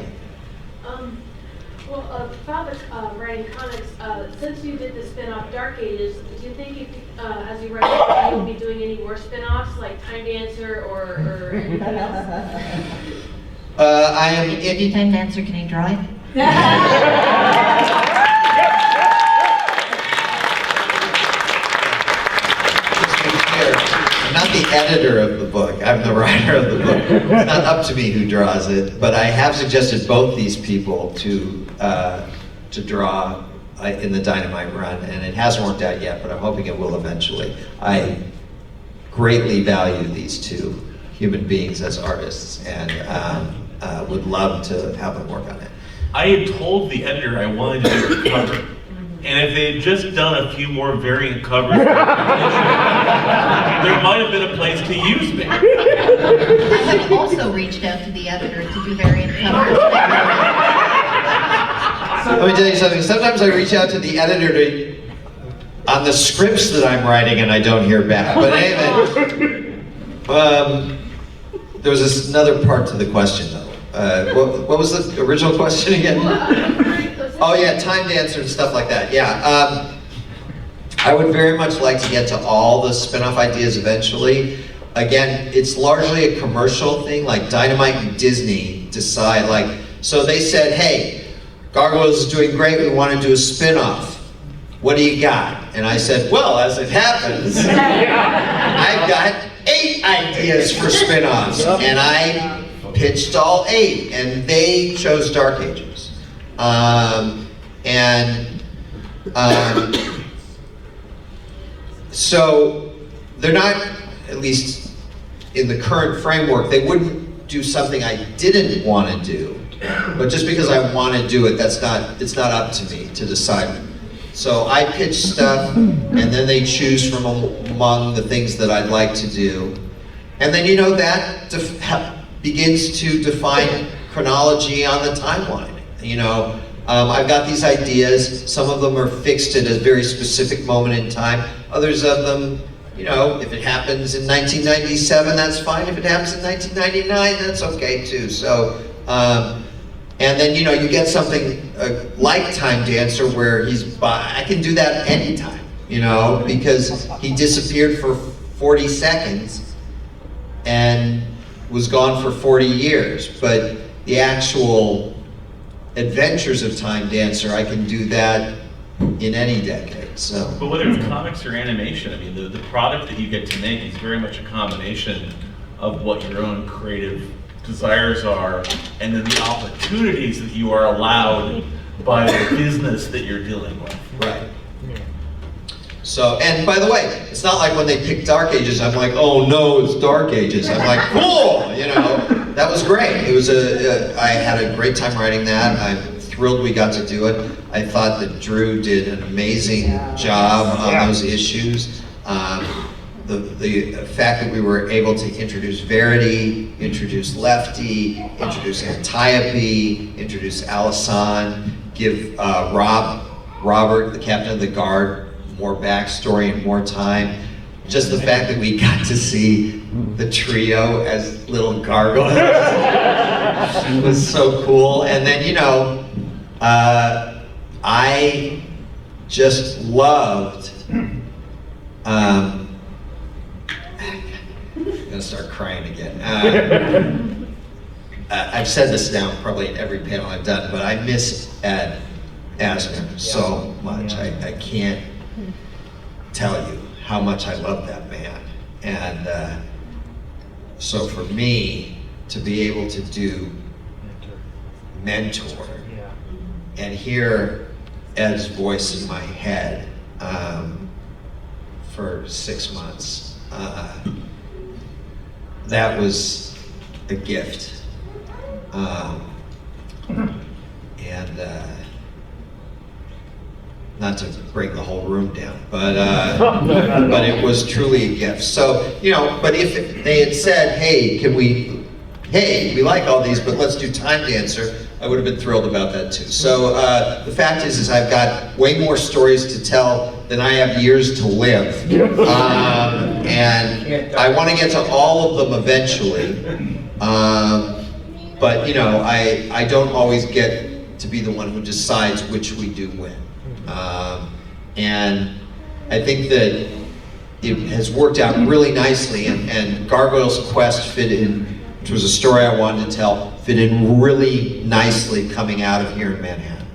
About writing comics, since you did the spin-off Dark Ages, do you think as you write, you'll be doing any more spin-offs like Time Dancer or anything else? I am. If you Time Dancer, can you draw it? I'm not the editor of the book, I'm the writer of the book. It's not up to me who draws it, but I have suggested both these people to draw in the Dynamite run, and it hasn't worked out yet, but I'm hoping it will eventually. I greatly value these two human beings as artists, and would love to have them work on it. I had told the editor I wanted to do a cover, and if they had just done a few more variant covers, there might have been a place to use me. I have also reached out to the editor to do variant covers. Let me tell you something. Sometimes I reach out to the editor on the scripts that I'm writing and I don't hear back. But anyway, there was another part to the question though. What was the original question again? Oh yeah, Time Dancer and stuff like that. Yeah, I would very much like to get to all the spin-off ideas eventually. Again, it's largely a commercial thing, like Dynamite and Disney decide, like, so they said, hey, Gargoyles is doing great, we want to do a spin-off. What do you got? And I said, well, as it happens, I've got 8 ideas for spin-offs. And I pitched all 8, and they chose Dark Ages. So they're not, at least in the current framework, they wouldn't do something I didn't want to do. But just because I want to do it, it's not up to me to decide. So I pitch stuff, and then they choose from among the things that I'd like to do. And then, that begins to define chronology on the timeline. I've got these ideas. Some of them are fixed at a very specific moment in time. Others of them, if it happens in 1997, that's fine. If it happens in 1999, that's okay too. So, and then, you get something like Time Dancer where I can do that anytime, because he disappeared for 40 seconds and was gone for 40 years. But the actual adventures of Time Dancer, I can do that in any decade. So. But whether it's comics or animation, I mean, the product that you get to make is very much a combination of what your own creative desires are, and then the opportunities that you are allowed by the business that you're dealing with. Right. So, and by the way, it's not like when they picked Dark Ages, I'm like, oh no, it's Dark Ages. I'm like, cool, that was great. It was I had a great time writing that. I'm thrilled we got to do it. I thought that Drew did an amazing job on those issues. The fact that we were able to introduce Verity, introduce Lefty, introduce Antiope, introduce Alison, give Robert, the captain of the guard, more backstory and more time. Just the fact that we got to see the trio as little gargoyles was so cool. And then, I just loved, I'm gonna start crying again. I've said this now probably in every panel I've done, but I miss Ed Asner so much. I can't tell you how much I love that man. And so for me to be able to do Mentor and hear Ed's voice in my head for 6 months, that was a gift. Not to bring the whole room down, but it was truly a gift. So, but if they had said, hey, we like all these, but let's do Time Dancer, I would have been thrilled about that too. So the fact is I've got way more stories to tell than I have years to live. And I want to get to all of them eventually. But I don't always get to be the one who decides which we do when. And I think that it has worked out really nicely, and Gargoyles Quest fit in, which was a story I wanted to tell, fit in really nicely coming out of here in Manhattan.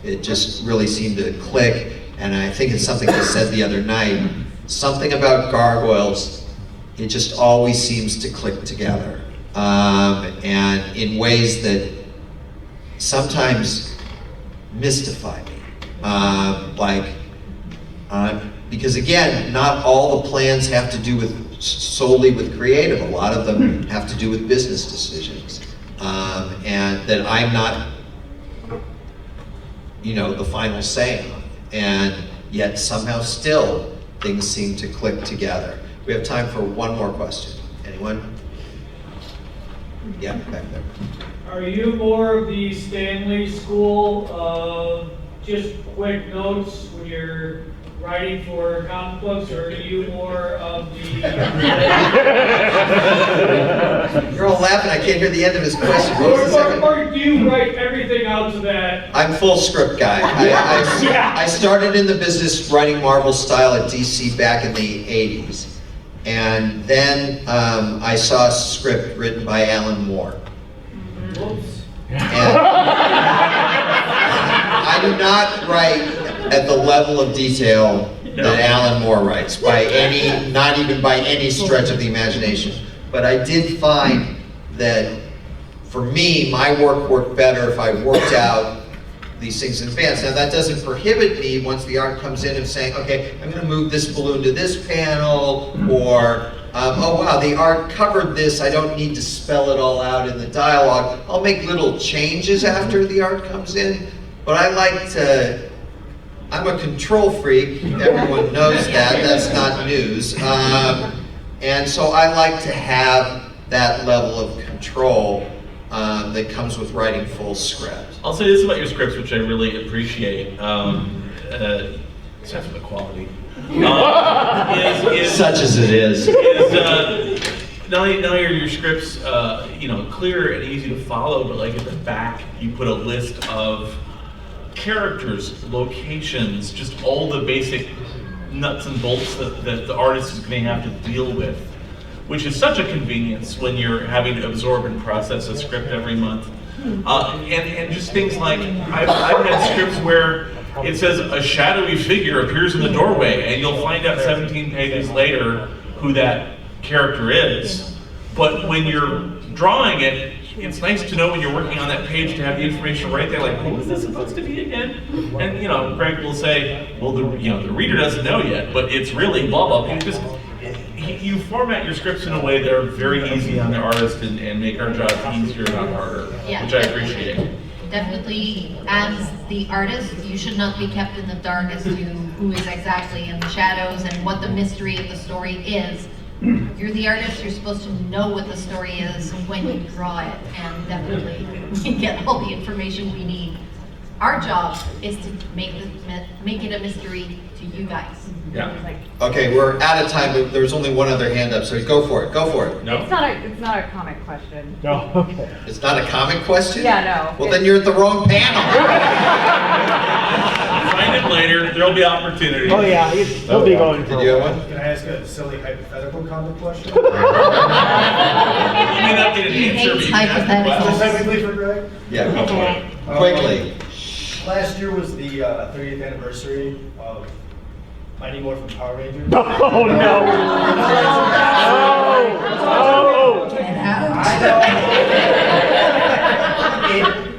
It just really seemed to click, and I think it's something I said the other night, something about Gargoyles, it just always seems to click together. And in ways that sometimes mystify me. Because again, not all the plans have to do with solely with creative. A lot of them have to do with business decisions, and that I'm not, the final say on. And yet somehow still things seem to click together. We have time for one more question. Anyone? Yeah, back there. Are you more of the Stanley school of just quick notes when you're writing for comic books, or are you more of the... You're all laughing, I can't hear the end of his question. What was the second? Or do you write everything out to that? I'm full script guy. I started in the business writing Marvel style at DC back in the 80s. And then I saw a script written by Alan Moore. Whoops. And I do not write at the level of detail that Alan Moore writes, by any, not even by any stretch of the imagination. But I did find that for me, my work worked better if I worked out these things in advance. Now that doesn't prohibit me, once the art comes in, of saying, okay, I'm gonna move this balloon to this panel, or oh wow, the art covered this, I don't need to spell it all out in the dialogue. I'll make little changes after the art comes in, but I like to, I'm a control freak, everyone knows that, that's not news. And so I like to have that level of control that comes with writing full script. I'll say this about your scripts, which I really appreciate. Except for the quality. Such as it is. Not only are your scripts, clear and easy to follow, but like at the back, you put a list of characters, locations, just all the basic nuts and bolts that the artist is going to have to deal with, which is such a convenience when you're having to absorb and process a script every month. And just things like, I've had scripts where it says a shadowy figure appears in the doorway, and you'll find out 17 pages later who that character is. But when you're drawing it, it's nice to know when you're working on that page to have the information right there, like, who is this supposed to be again? And Greg will say, well, the reader doesn't know yet, but it's really blah blah. You format your scripts in a way that are very easy on the artist and make our jobs easier, not harder, which I appreciate. Definitely, as the artist, you should not be kept in the dark as to who is exactly in the shadows and what the mystery of the story is. You're the artist, you're supposed to know what the story is when you draw it, and definitely get all the information we need. Our job is to make it a mystery to you guys. Yeah. Okay, we're out of time, but there's only one other hand up, so go for it, go for it. No. It's not a comic question. No, okay. It's not a comic question? Yeah, no. Well, then you're at the wrong panel. Find it later, there'll be opportunity. Oh yeah, he'll be going for Did you have one? Can I ask a silly hypothetical comic question? You may not get an answer, but you can ask the question. Specifically for Greg? Yeah, go for it. Quickly. Last year was the 30th anniversary of Mighty Morphin Power Rangers. Oh no!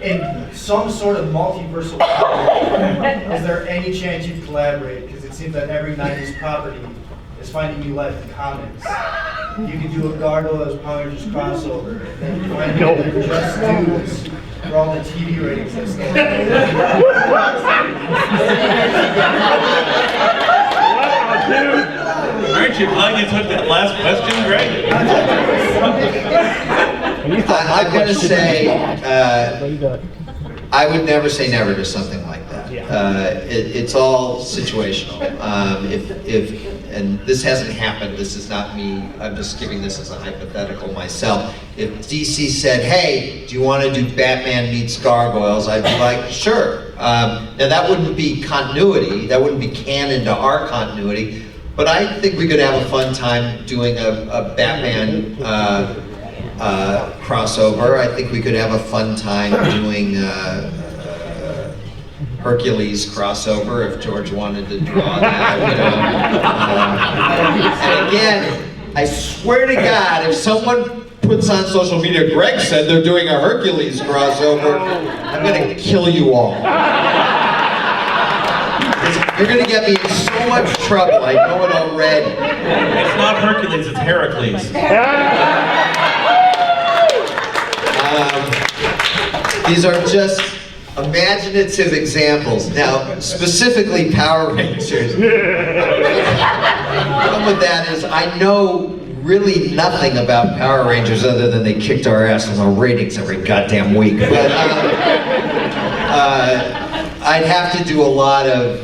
In some sort of multiversal power, is there any chance you'd collaborate? Because it seems that every 90s property is finding new life in comics. You could do a Gargoyles Power Rangers crossover, and then you find out that just dudes for all the TV ratings and stuff. Aren't you glad you took that last question, Greg? I'm going to say, I would never say never to something like that. It's all situational. And this hasn't happened, this is not me, I'm just giving this as a hypothetical myself. If DC said, hey, do you want to do Batman meets Gargoyles? I'd be like, sure. Now that wouldn't be continuity, that wouldn't be canon to our continuity, but I think we could have a fun time doing a Batman crossover. I think we could have a fun time doing Hercules crossover if George wanted to draw that. And again, I swear to God, if someone puts on social media, Greg said they're doing a Hercules crossover, I'm going to kill you all. You're going to get me in so much trouble, I know it already. It's not Hercules, it's Heracles. These are just imaginative examples. Now, specifically Power Rangers. The problem with that is I know really nothing about Power Rangers other than they kicked our ass in the ratings every goddamn week. But I'd have to do a lot of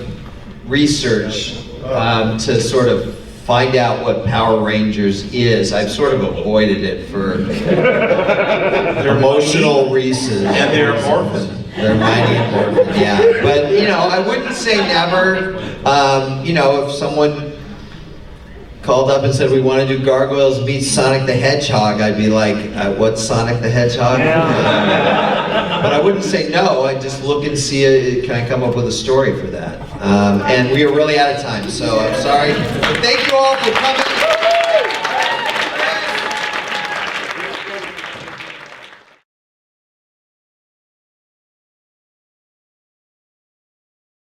research to sort of find out what Power Rangers is. I've sort of avoided it for emotional reasons. And they're orphans. They're mighty and orphan, yeah. But, I wouldn't say never. If someone called up and said we want to do Gargoyles meet Sonic the Hedgehog, I'd be like, what's Sonic the Hedgehog? But I wouldn't say no, I'd just look and see, can I come up with a story for that? And we are really out of time, so I'm sorry. But thank you all for coming.